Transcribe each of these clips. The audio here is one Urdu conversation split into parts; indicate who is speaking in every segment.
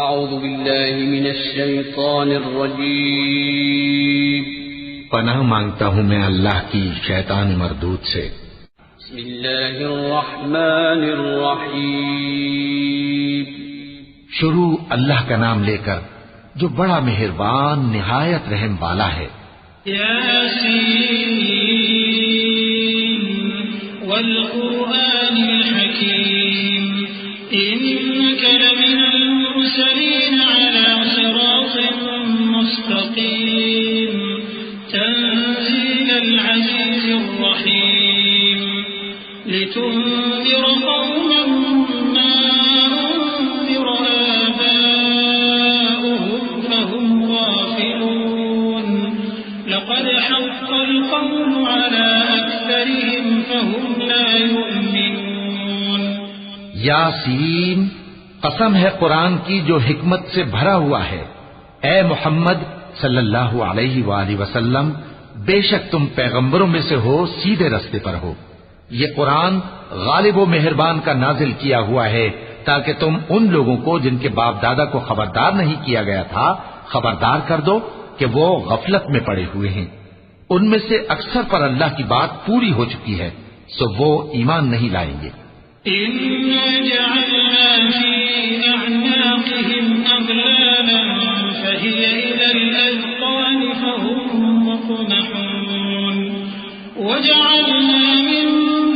Speaker 1: اعوذ باللہ من الشیطان الرجیم،
Speaker 2: پناہ مانگتا ہوں میں اللہ کی شیطان مردود سے۔
Speaker 1: بسم اللہ الرحمن الرحیم،
Speaker 2: شروع اللہ کا نام لے کر جو بڑا مہربان نہایت رحم والا ہے۔
Speaker 3: یاسین والقرآن الحکیم انک لمن المرسلین علی صراط مستقیم تنزیل العزیز الرحیم لتنذر قوما ما انذر آباؤهم فهم غافلون لقد حق القول على أكثرهم فهم لا يؤمنون۔
Speaker 2: یاسین، قسم ہے قرآن کی جو حکمت سے بھرا ہوا ہے۔ اے محمد صلی اللہ علیہ وآلہ وسلم، بے شک تم پیغمبروں میں سے ہو، سیدھے رستے پر ہو۔ یہ قرآن غالب و مہربان کا نازل کیا ہوا ہے تاکہ تم ان لوگوں کو جن کے باپ دادا کو خبردار نہیں کیا گیا تھا خبردار کر دو کہ وہ غفلت میں پڑے ہوئے ہیں۔ ان میں سے اکثر پر اللہ کی بات پوری ہو چکی ہے، سو وہ ایمان نہیں لائیں گے۔
Speaker 3: إنا جعلنا في أعناقهم أغلالا فهي إلى الأذقان فهم مقمحون وجعلنا من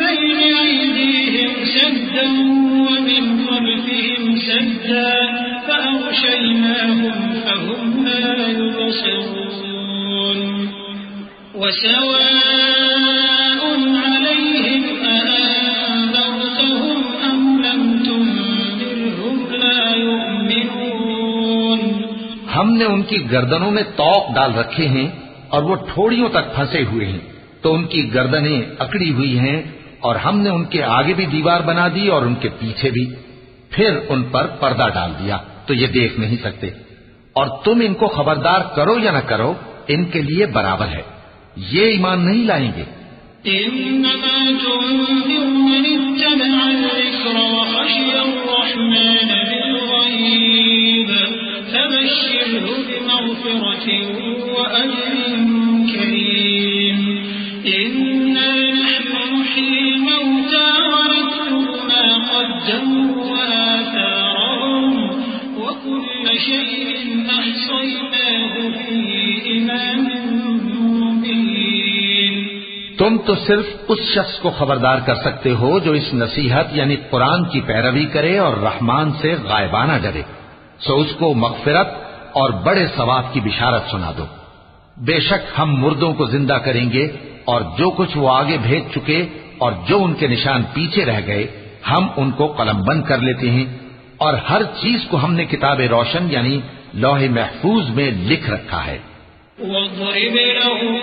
Speaker 3: بين أيديهم سدا ومن خلفهم سدا فأغشيناهم فهم لا يبصرون وسواء عليهم أأنذرتهم أم لم تنذرهم لا يؤمنون۔
Speaker 2: ہم نے ان کی گردنوں میں طوق ڈال رکھے ہیں اور وہ ٹھوڑیوں تک پھنسے ہوئے ہیں، تو ان کی گردنیں اکڑی ہوئی ہیں، اور ہم نے ان کے آگے بھی دیوار بنا دی اور ان کے پیچھے بھی، پھر ان پر پردہ ڈال دیا تو یہ دیکھ نہیں سکتے۔ اور تم ان کو خبردار کرو یا نہ کرو، ان کے لیے برابر ہے، یہ ایمان نہیں لائیں گے۔
Speaker 3: إنما تنذر من اتبع الذكر وخشي الرحمن بالغيب فبشره بمغفرة وأجر كريم إنا نحن نحيي الموتى ونكتب ما قدموا وآثارهم وكل شيء أحصيناه في إمام مبين۔
Speaker 2: تم تو صرف اس شخص کو خبردار کر سکتے ہو جو اس نصیحت یعنی قرآن کی پیروی کرے اور رحمان سے غائبانہ ڈرے، سو اس کو مغفرت اور بڑے ثواب کی بشارت سنا دو۔ بے شک ہم مردوں کو زندہ کریں گے، اور جو کچھ وہ آگے بھیج چکے اور جو ان کے نشان پیچھے رہ گئے ہم ان کو قلم بند کر لیتے ہیں، اور ہر چیز کو ہم نے کتاب روشن یعنی لوح محفوظ میں لکھ رکھا ہے۔
Speaker 3: واضرب لهم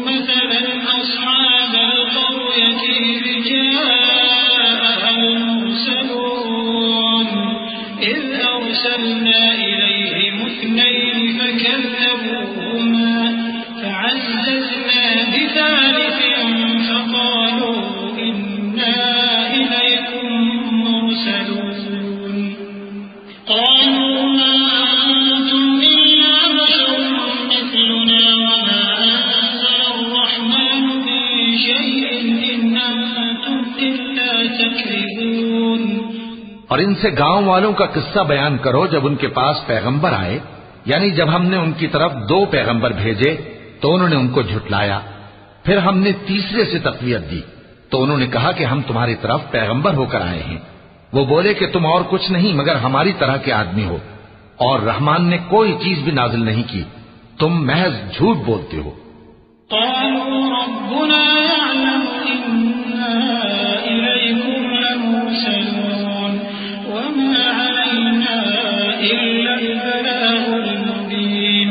Speaker 3: مثلا أصحاب القرية إذ جاءها المرسلون إذ أرسلنا إليهم اثنين فكذبوهما فعززنا بثالث فقالوا إنا إليكم مرسلون قالوا ما أنتم إلا بشر مثلنا وما أنزل الرحمن من شيء إن أنتم إلا تكذبون۔
Speaker 2: اور ان سے گاؤں والوں کا قصہ بیان کرو جب ان کے پاس پیغمبر آئے، یعنی جب ہم نے ان کی طرف 2 پیغمبر بھیجے تو انہوں نے ان کو جھٹلایا، پھر ہم نے تیسرے سے تقویت دی تو انہوں نے کہا کہ ہم تمہاری طرف پیغمبر ہو کر آئے ہیں۔ وہ بولے کہ تم اور کچھ نہیں مگر ہماری طرح کے آدمی ہو، اور رحمان نے کوئی چیز بھی نازل نہیں کی، تم محض جھوٹ بولتے ہو۔
Speaker 3: قالوا ربنا يعلم إنا إليكم لمرسلون وما علينا إلا البلاغ المبين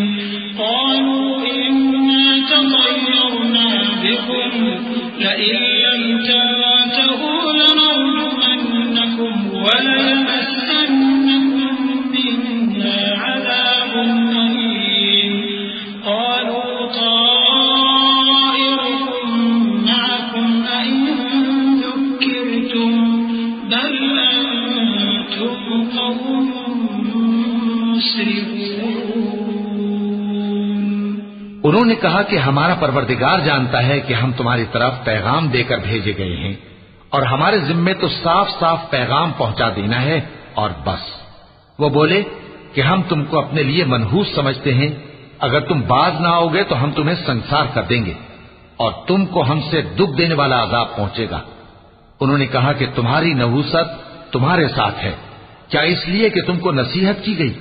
Speaker 3: قالوا إنا تطيرنا بكم لئن لم تنتهوا لنرجمنكم وليمسنكم منا عذاب أليم قالوا طائركم معكم أئن ذكرتم بل أنتم قوم مسرفون
Speaker 2: انہوں نے کہا کہ ہمارا پروردگار جانتا ہے کہ ہم تمہاری طرف پیغام دے کر بھیجے گئے ہیں اور ہمارے ذمے تو صاف صاف پیغام پہنچا دینا ہے اور بس۔ وہ بولے کہ ہم تم کو اپنے لیے منحوس سمجھتے ہیں، اگر تم باز نہ آؤ گے تو ہم تمہیں سنسار کر دیں گے اور تم کو ہم سے دکھ دینے والا عذاب پہنچے گا۔ انہوں نے کہا کہ تمہاری نحوست تمہارے ساتھ ہے، کیا اس لیے کہ تم کو نصیحت کی گئی؟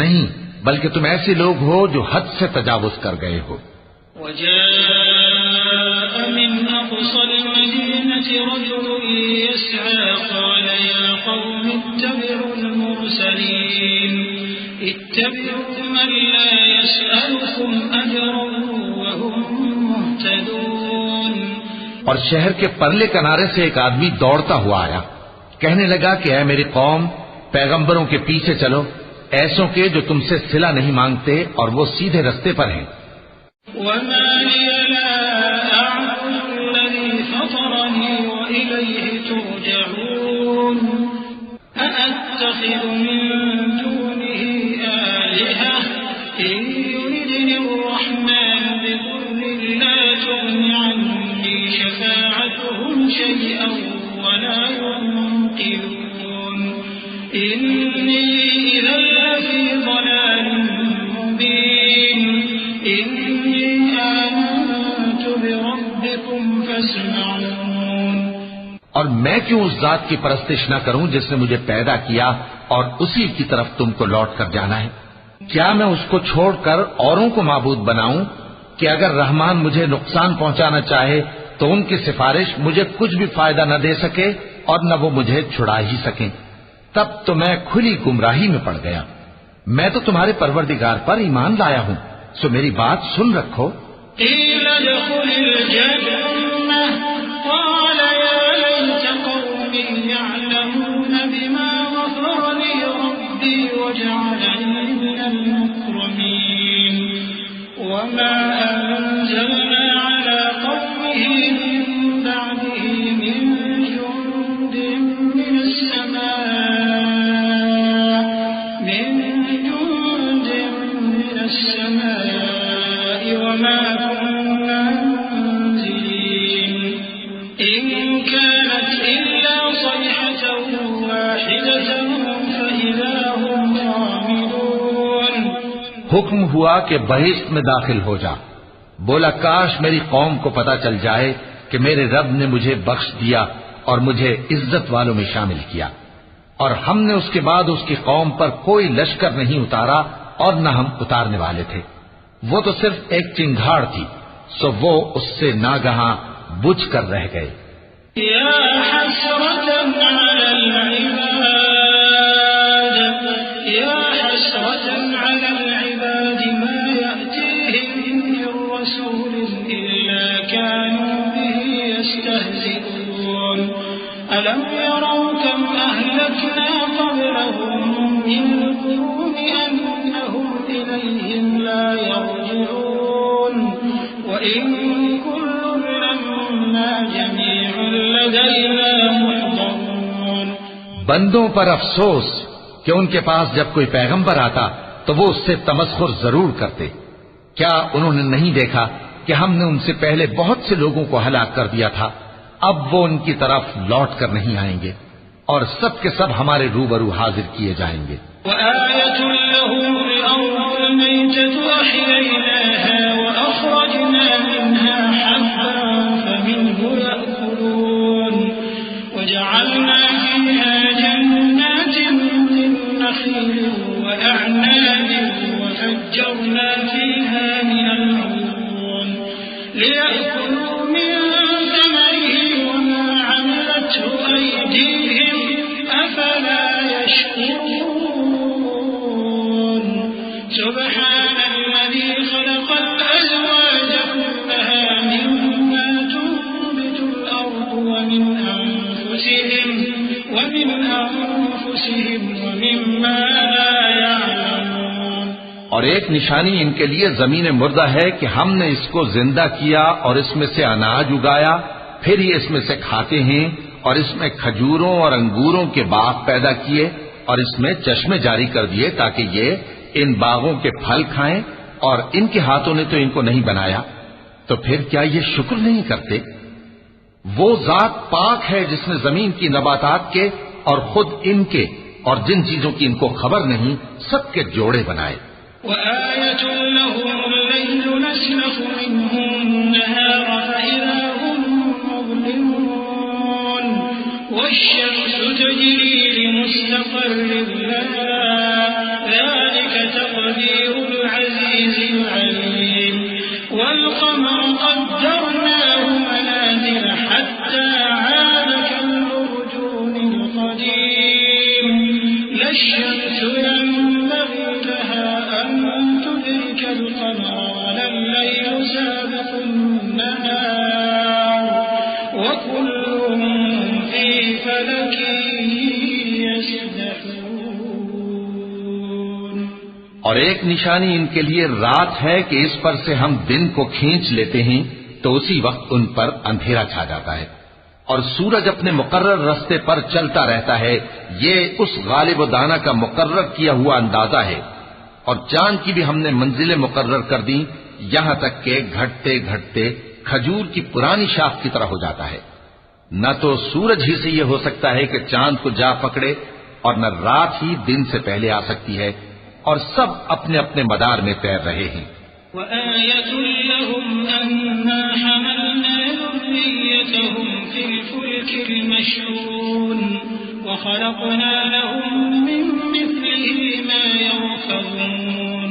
Speaker 2: نہیں، بلکہ تم ایسے لوگ ہو جو حد سے تجاوز کر گئے ہو۔
Speaker 3: وجاء من أقصى المدينة رجل يسعى قال يا قوم اتبعوا المرسلين اتبعوا من لا يسألكم أجرا وهم مهتدون۔
Speaker 2: اور شہر کے پرلے کنارے سے ایک آدمی دوڑتا ہوا آیا، کہنے لگا کہ اے میری قوم، پیغمبروں کے پیچھے چلو، ایسوں کے جو تم سے صلہ نہیں مانگتے اور وہ سیدھے رستے پر ہیں۔
Speaker 3: وما لي لا أعبد الذي فطرني وإليه ترجعون أأتخذ من دونه آلهة إن يردني الرحمن بضر لا تغن عني شفاعتهم شيئا ولا ينقذون إني إذا لفي ضلال مبين إني آمنت بربكم فاسمعون۔
Speaker 2: اور میں کیوں اس ذات کی پرستش نہ کروں جس نے مجھے پیدا کیا اور اسی کی طرف تم کو لوٹ کر جانا ہے؟ کیا میں اس کو چھوڑ کر اوروں کو معبود بناؤں کہ اگر رحمان مجھے نقصان پہنچانا چاہے تو ان کی سفارش مجھے کچھ بھی فائدہ نہ دے سکے اور نہ وہ مجھے چھڑا ہی سکیں؟ تب تو میں کھلی گمراہی میں پڑ گیا۔ میں تو تمہارے پروردگار پر ایمان لایا ہوں، سو میری بات سن رکھو۔
Speaker 3: قيل ادخل الجنة قال يا ليت قومي يعلمون بما غفر لي ربي وجعلني من المكرمين وما أنزلنا على قومه من بعده من جند من السماء وما كنا منزلين إن كانت إلا صيحة واحدة فإذا هم خامدون۔
Speaker 2: حکم ہوا کہ بہشت میں داخل ہو جا۔ بولا کاش میری قوم کو پتا چل جائے کہ میرے رب نے مجھے بخش دیا اور مجھے عزت والوں میں شامل کیا، اور ہم نے اس کے بعد اس کی قوم پر کوئی لشکر نہیں اتارا اور نہ ہم اتارنے والے تھے۔ وہ تو صرف ایک چنگھاڑ تھی، سو وہ اس سے ناگہاں بجھ کر رہ گئے۔
Speaker 3: يا حسرة على العباد يا حسرة على العباد ما يأتيهم من رسول إلا كانوا به يستهزئون ألم يروا كم أهلكنا قبلهم من القرون أنهم إليهم لا يرجعون وإن كل لما جميع لدينا محضرون۔
Speaker 2: بندوں پر افسوس کہ ان کے پاس جب کوئی پیغمبر آتا تو وہ اس سے تمسخر ضرور کرتے۔ کیا انہوں نے نہیں دیکھا کہ ہم نے ان سے پہلے بہت سے لوگوں کو ہلاک کر دیا تھا؟ اب وہ ان کی طرف لوٹ کر نہیں آئیں گے اور سب کے سب ہمارے روبرو حاضر کیے جائیں گے۔
Speaker 3: وآية لهم الأرض الميتة أحييناها وأخرجنا منها حبا فمنه يأكلون وجعلنا فيها جنات من نخيل وأعناب وفجرنا فيها من العيون ليأكلوا من ثمره وما عملته أيديهم أفلا يشكرون سبحان الذي خلق الأزواج كلها مما تنبت الأرض ومن أنفسهم ومما لا يعلمون۔
Speaker 2: اور ایک نشانی ان کے لیے زمین مردہ ہے کہ ہم نے اس کو زندہ کیا اور اس میں سے اناج اگایا، پھر یہ اس میں سے کھاتے ہیں، اور اس میں کھجوروں اور انگوروں کے باغ پیدا کیے اور اس میں چشمے جاری کر دیے تاکہ یہ ان باغوں کے پھل کھائیں، اور ان کے ہاتھوں نے تو ان کو نہیں بنایا، تو پھر کیا یہ شکر نہیں کرتے؟ وہ ذات پاک ہے جس نے زمین کی نباتات کے اور خود ان کے اور جن چیزوں کی ان کو خبر نہیں سب کے جوڑے بنائے۔
Speaker 3: وآية لهم الليل نسلخ منه النهار فإذا هم مظلمون والشمس تجري لمستقر لها ذلك تقدير العزيز العليم والقمر قدرناه منازل حتى عاد كالعرجون القديم لا الشمس ينبغي لها أن تدرك القمر ولا الليل سابق النهار وكل في فلك يسبحون۔
Speaker 2: اور ایک نشانی ان کے لیے رات ہے کہ اس پر سے ہم دن کو کھینچ لیتے ہیں تو اسی وقت ان پر اندھیرا چھا جاتا ہے، اور سورج اپنے مقرر رستے پر چلتا رہتا ہے، یہ اس غالب و دانا کا مقرر کیا ہوا اندازہ ہے۔ اور چاند کی بھی ہم نے منزلیں مقرر کر دی، یہاں تک کہ گھٹتے گھٹتے کھجور کی پرانی شاخ کی طرح ہو جاتا ہے۔ نہ تو سورج ہی سے یہ ہو سکتا ہے کہ چاند کو جا پکڑے، اور نہ رات ہی دن سے پہلے آ سکتی ہے، اور سب اپنے اپنے مدار میں تیر رہے ہیں۔
Speaker 3: وآية لهم أنا حملنا ذريتهم في الفلك المشحون وخلقنا لهم من مثله ما يركبون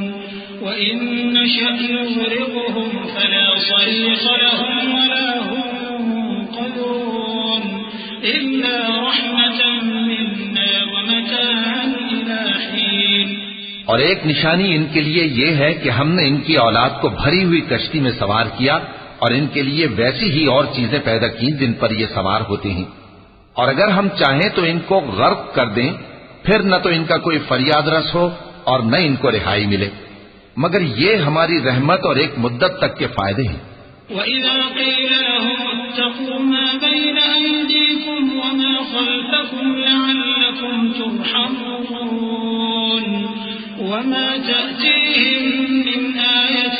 Speaker 3: وإن نشأ نغرقهم فلا صريخ لهم ولا هم ينقذون إلا رحمة منا ومتاعا إلى حين۔
Speaker 2: اور ایک نشانی ان کے لیے یہ ہے کہ ہم نے ان کی اولاد کو بھری ہوئی کشتی میں سوار کیا، اور ان کے لیے ویسی ہی اور چیزیں پیدا کی جن پر یہ سوار ہوتے ہیں، اور اگر ہم چاہیں تو ان کو غرق کر دیں، پھر نہ تو ان کا کوئی فریاد رس ہو اور نہ ان کو رہائی ملے، مگر یہ ہماری رحمت اور ایک مدت تک کے فائدے ہیں۔
Speaker 3: وَإِذَا قِيلَ لَهُمُ اتَّقُوا مَا بَيْنَ أَيْدِيكُمْ وَمَا خَلْفَكُمْ لَعَلَّكُمْ تُرْحَمُونَ وَمَا تَأْتِيهِمْ مِنْ آيَةٍ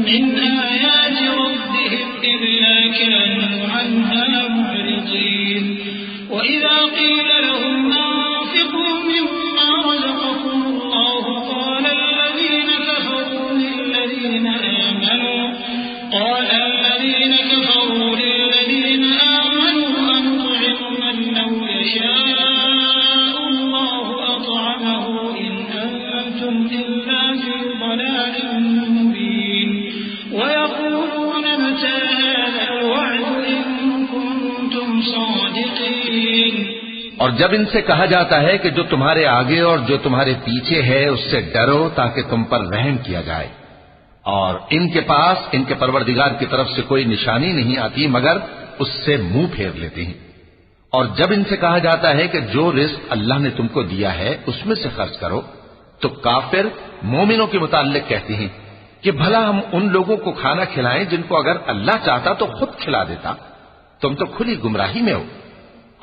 Speaker 3: مِنْ آيَاتِ رَبِّهِمْ إِلَّا كَانُوا عَنْهَا مُعْرِضِينَ وَإِذَا قِيلَ لَهُمْ أَنفِقُوا مِمَّا رَزَقَكُمُ اللَّهُ قَالَ الَّذِينَ كَفَرُوا لِلَّذِينَ آمَنُوا أَنُطْعِمُ مَن لَّوْ يَشَاءُ اللَّهُ أَطْعَمَهُ إِنْ أَنتُمْ إِلَّا فِي ضَلَالٍ مُّبِينٍ وَيَقُولُونَ مَتَىٰ هَٰذَا الْوَعْدُ إِن كُنتُمْ صَادِقِينَ۔
Speaker 2: اور جب ان سے کہا جاتا ہے کہ جو تمہارے آگے اور جو تمہارے پیچھے ہے اس سے ڈرو تاکہ تم پر رحم کیا جائے، اور ان کے پاس ان کے پروردگار کی طرف سے کوئی نشانی نہیں آتی مگر اس سے منہ پھیر لیتے ہیں، اور جب ان سے کہا جاتا ہے کہ جو رزق اللہ نے تم کو دیا ہے اس میں سے خرچ کرو، تو کافر مومنوں کے متعلق کہتے ہیں کہ بھلا ہم ان لوگوں کو کھانا کھلائیں جن کو اگر اللہ چاہتا تو خود کھلا دیتا، تم تو کھلی گمراہی میں ہو۔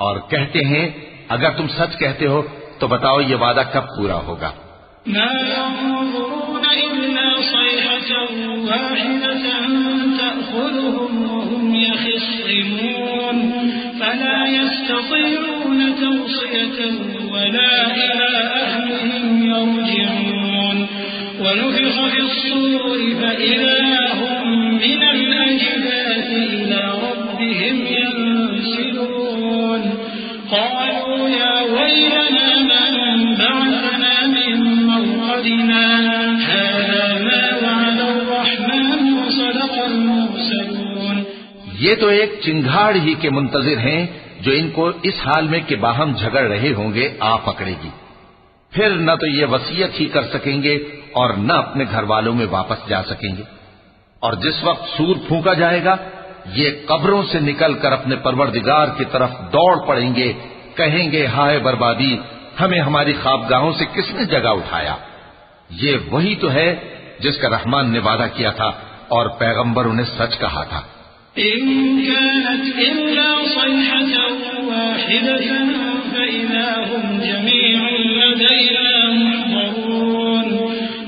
Speaker 2: اور کہتے ہیں اگر تم سچ کہتے ہو تو بتاؤ یہ وعدہ کب پورا ہوگا؟
Speaker 3: ما ينظرون إلا صيحة واحدة تأخذهم وهم يخصمون فلا يستطيعون توصية ولا إلى أهلهم يرجعون ونفخ في الصور فإذا هم من الأجداث إلى ربهم ينسلون قالوا يا ويلنا من بعثنا من مرقدنا هذا ما وعد الرحمن وصدق المرسلون۔
Speaker 2: یہ تو ایک چنگھاڑ ہی کے منتظر ہیں جو ان کو اس حال میں کہ باہم جھگڑ رہے ہوں گے آ پکڑے گی، پھر نہ تو یہ وصیت ہی کر سکیں گے اور نہ اپنے گھر والوں میں واپس جا سکیں گے، اور جس وقت سور پھونکا جائے گا یہ قبروں سے نکل کر اپنے پروردگار کی طرف دوڑ پڑیں گے، کہیں گے ہائے بربادی، ہمیں ہماری خوابگاہوں سے کس نے جگہ اٹھایا۔ یہ وہی تو ہے جس کا رحمان نے وعدہ کیا تھا اور پیغمبروں نے سچ کہا تھا۔
Speaker 3: إن كانت إلا صيحة واحدة فإذا هم جميع لدينا محضرون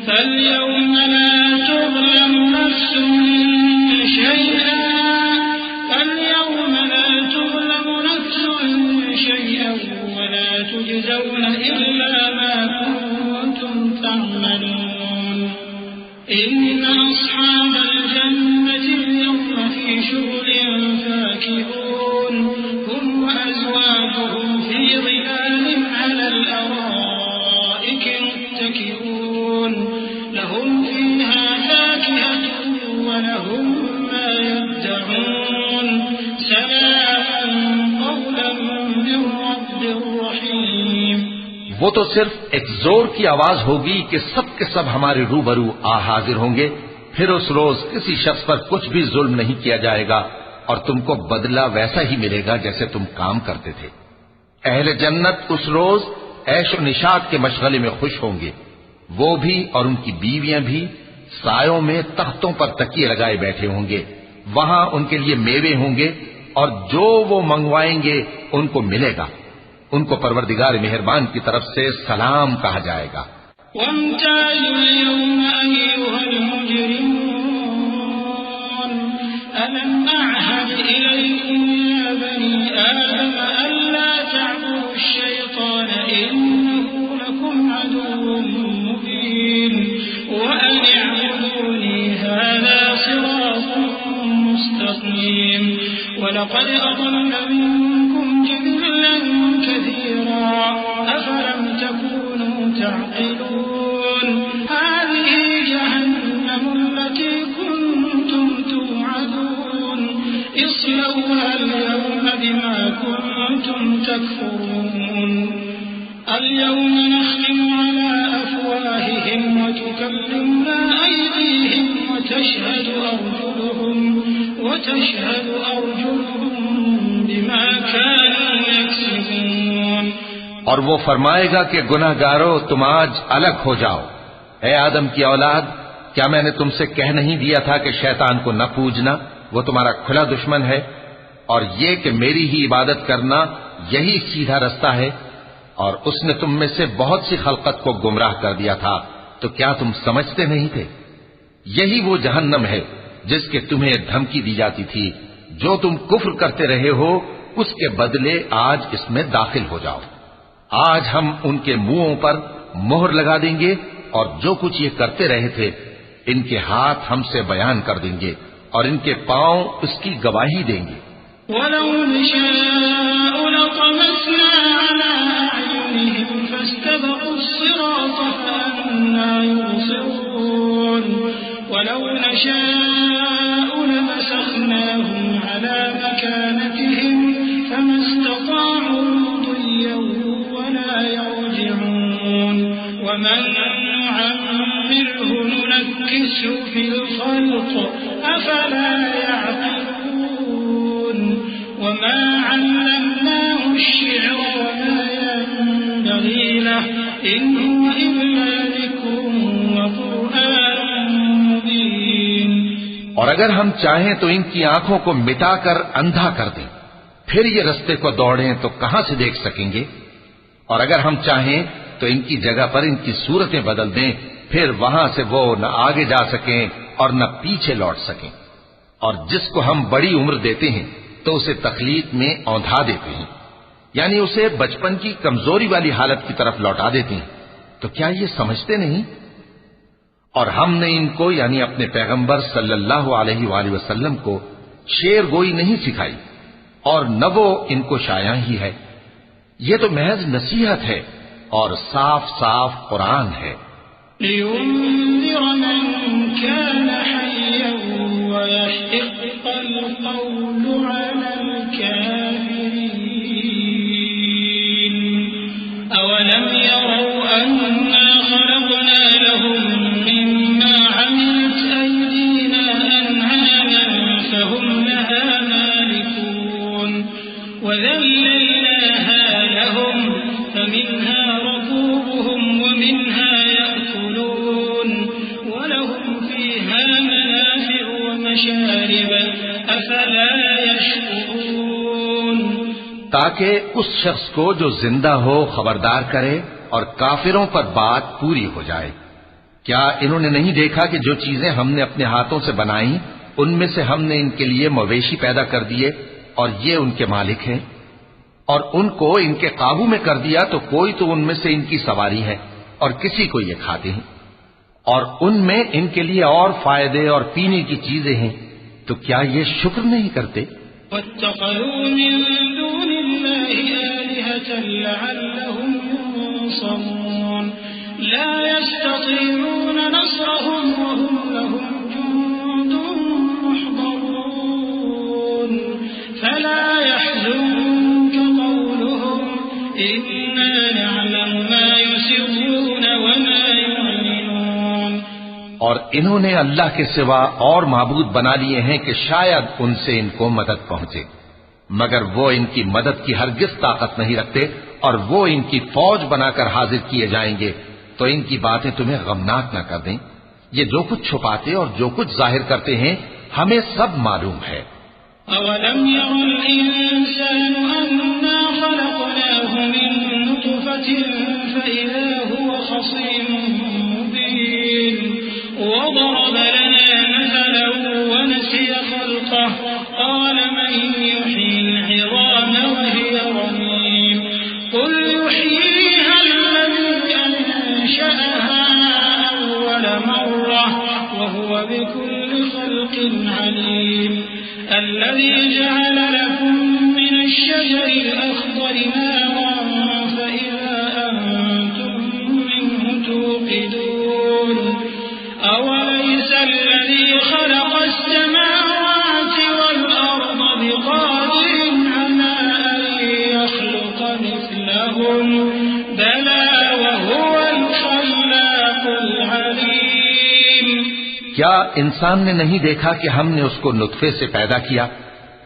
Speaker 3: فاليوم لا تظلم نفس شيئا ولا تجزون إلا ما كنتم تعملون إن أصحاب الجنة اليوم في شغل فاكهون هم وأزواجهم في ظلال على الأرائك متكئون لهم فيها فاكهة ولهم ما يدعون سلام قولا من رب رحيم.
Speaker 2: وہ تو صرف ایک زور کی آواز ہوگی کہ سب کے سب ہمارے روبرو آ حاضر ہوں گے. پھر اس روز کسی شخص پر کچھ بھی ظلم نہیں کیا جائے گا اور تم کو بدلہ ویسا ہی ملے گا جیسے تم کام کرتے تھے. اہل جنت اس روز عیش و نشاط کے مشغلے میں خوش ہوں گے. وہ بھی اور ان کی بیویاں بھی سایوں میں تختوں پر تکیے لگائے بیٹھے ہوں گے. وہاں ان کے لیے میوے ہوں گے اور جو وہ منگوائیں گے ان کو ملے گا. ان کو پروردگار مہربان کی طرف سے سلام کہا جائے گا.
Speaker 3: وامتازوا اليوم أيها المجرمون ألم أعهد إليكم يا بني آدم ألا تعبدوا الشيطان إنه لكم عدو مبين وأن اعبدوني هذا صراط مستقيم ولقد أضل منكم جبلا كثيرا أفلم تكونوا تعقلون هذه جهنم التي كنتم توعدون اصلوها اليوم بما كنتم تكفرون اليوم نختم على أفواههم وتكلمنا أيديهم وتشهد أرجلهم بما كانوا يكسبون.
Speaker 2: اور وہ فرمائے گا کہ گناہگارو تم آج الگ ہو جاؤ. اے آدم کی اولاد، کیا میں نے تم سے کہہ نہیں دیا تھا کہ شیطان کو نہ پوجنا، وہ تمہارا کھلا دشمن ہے، اور یہ کہ میری ہی عبادت کرنا یہی سیدھا رستہ ہے. اور اس نے تم میں سے بہت سی خلقت کو گمراہ کر دیا تھا، تو کیا تم سمجھتے نہیں تھے؟ یہی وہ جہنم ہے جس کے تمہیں دھمکی دی جاتی تھی. جو تم کفر کرتے رہے ہو اس کے بدلے آج اس میں داخل ہو جاؤ. آج ہم ان کے منہوں پر مہر لگا دیں گے اور جو کچھ یہ کرتے رہے تھے ان کے ہاتھ ہم سے بیان کر دیں گے اور ان کے پاؤں اس کی گواہی دیں گے.
Speaker 3: وَلَوْ نَشَاءُ لَطَمَسْنَا عَلَىٰ أَعْيُنِهِمْ فَاسْتَبَقُوا الصِّرَاطَ فَأَنَّىٰ يُبْصِرُونَ وَلَوْ نَشَاءُ لَمَسَخْنَاهُمْ عَلَىٰ مَكَانَتِهِمْ فَمَا اسْتَطَاعُوا مُضِيًّا وَلَا يَرْجِعُونَ وَمَن نُّعَمِّرْهُ نُنَكِّسْهُ فِي الْخَلْقِ أَفَلَا يَعْقِلُونَ وما علمناه الشعر وما ينبغي له إن هو إلا ذكر وقرآن مبين.
Speaker 2: اور اگر ہم چاہیں تو ان کی آنکھوں کو مٹا کر اندھا کر دیں، پھر یہ رستے کو دوڑیں تو کہاں سے دیکھ سکیں گے؟ اور اگر ہم چاہیں تو ان کی جگہ پر ان کی صورتیں بدل دیں، پھر وہاں سے وہ نہ آگے جا سکیں اور نہ پیچھے لوٹ سکیں. اور جس کو ہم بڑی عمر دیتے ہیں تو اسے تخلیق میں اوندھا دیتے ہیں، یعنی اسے بچپن کی کمزوری والی حالت کی طرف لوٹا دیتے ہیں. تو کیا یہ سمجھتے نہیں؟ اور ہم نے ان کو یعنی اپنے پیغمبر صلی اللہ علیہ وآلہ وسلم کو شعر گوئی نہیں سکھائی اور نہ وہ ان کو شایع ہی ہے. یہ تو محض نصیحت ہے اور صاف صاف قرآن ہے.
Speaker 3: لِيُنذِرَ مَن كَانَ حَيًّا وَيَحِقَّ الْقَوْلُ عَلَى الْكَافِرِينَ أَوَلَمْ يَرَوْا أَنَّا خَلَقْنَا لَهُم مِّمَّا عَمِلَتْ أَيْدِينَا أَنْعَامًا فَهُمْ لَهَا مَالِكُونَ وَذَلَّلْنَاهَا لَهُمْ فَمِنْهَا رَكُوبُهُمْ وَمِنْهَا يَأْكُلُونَ وَلَهُمْ فِيهَا مَنَافِعُ وَمَشَارِبُ أَفَلَا
Speaker 2: تاکہ اس شخص کو جو زندہ ہو خبردار کرے اور کافروں پر بات پوری ہو جائے۔ کیا انہوں نے نہیں دیکھا کہ جو چیزیں ہم نے اپنے ہاتھوں سے بنائیں ان میں سے ہم نے ان کے لیے مویشی پیدا کر دیے اور یہ ان کے مالک ہیں، اور ان کو ان کے قابو میں کر دیا تو کوئی تو ان میں سے ان کی سواری ہے اور کسی کو یہ کھاتے ہیں، اور ان میں ان کے لیے اور فائدے اور پینے کی چیزیں ہیں، تو کیا یہ شکر نہیں کرتے؟
Speaker 3: واتخذوا من دون الله آلهة لعلهم ينصرون لا يستطيعون نصرهم وهم لهم جند محضرون فلا يحزنك قولهم إنا نعلم ما يسرون وما يعلنون۔
Speaker 2: اور انہوں نے اللہ کے سوا اور معبود بنا لیے ہیں کہ شاید ان سے ان کو مدد پہنچے، مگر وہ ان کی مدد کی ہرگز طاقت نہیں رکھتے، اور وہ ان کی فوج بنا کر حاضر کیے جائیں گے تو ان کی باتیں تمہیں غمناک نہ کر دیں۔ یہ جو کچھ چھپاتے اور جو کچھ ظاہر کرتے ہیں ہمیں سب معلوم ہے۔
Speaker 3: أَوَلَمْ يَرَ الْإِنسَانُ أَنَّا خَلَقْنَاهُ مِن نُّطْفَةٍ فَإِذَا هُوَ خَصِيمٌ مُّبِينٌ وَضَرَبَ لَنَا مَثَلًا وَنَسِيَ خَلْقَهُ قَالَ مَن يُحْيِي الْعِظَامَ وَهِيَ رَمِيمٌ قُلْ يُحْيِيهَا الَّذِي أَنشَأَهَا أَوَّلَ مَرَّةٍ وَهُوَ بِكُلِّ خَلْقٍ عَلِيمٌ الذي جعل لكم من الشجر الأخضر نارا فإذا أنتم منه توقدون أوليس الذي خلق السماوات والأرض بقادر على أن يخلق مثلهم بلى وهو الخلاق العليم۔
Speaker 2: کیا انسان نے نہیں دیکھا کہ ہم نے اس کو نطفے سے پیدا کیا،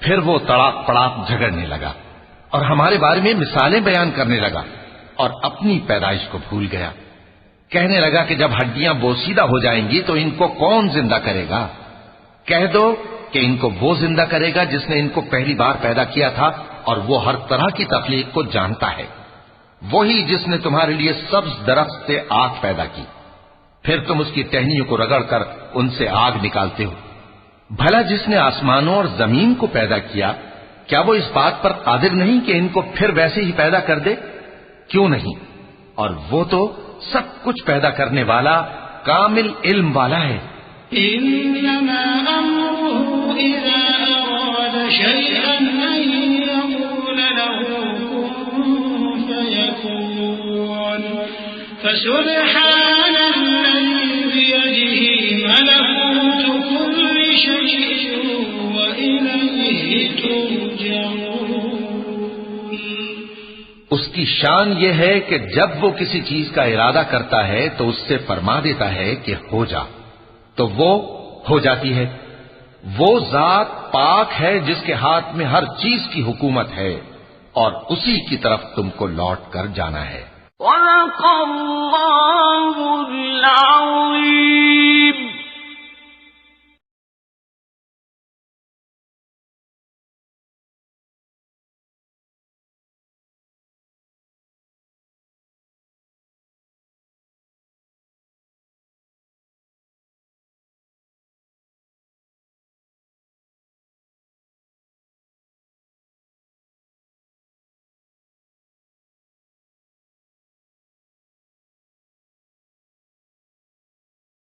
Speaker 2: پھر وہ تڑاک پڑاک جھگڑنے لگا اور ہمارے بارے میں مثالیں بیان کرنے لگا اور اپنی پیدائش کو بھول گیا، کہنے لگا کہ جب ہڈیاں بوسیدہ ہو جائیں گی تو ان کو کون زندہ کرے گا؟ کہہ دو کہ ان کو وہ زندہ کرے گا جس نے ان کو پہلی بار پیدا کیا تھا، اور وہ ہر طرح کی تخلیق کو جانتا ہے، وہی جس نے تمہارے لیے سبز درخت سے آگ پیدا کی، پھر تم اس کی ٹہنیوں کو رگڑ کر ان سے آگ نکالتے ہو۔ بھلا جس نے آسمانوں اور زمین کو پیدا کیا، کیا وہ اس بات پر قادر نہیں کہ ان کو پھر ویسے ہی پیدا کر دے؟ کیوں نہیں؟ اور وہ تو سب کچھ پیدا کرنے والا کامل علم والا ہے۔
Speaker 3: إنما أمره إذا أراد شيئا أن يقول له كن فيكون فسبحان الذي بيده ملكوت كل شيء وإليه ترجعون۔
Speaker 2: اس کی شان یہ ہے کہ جب وہ کسی چیز کا ارادہ کرتا ہے تو اس سے فرما دیتا ہے کہ ہو جا، تو وہ ہو جاتی ہے۔ وہ ذات پاک ہے جس کے ہاتھ میں ہر چیز کی حکومت ہے، اور اسی کی طرف تم کو لوٹ کر جانا ہے۔
Speaker 4: وَلَقَ اللَّهُ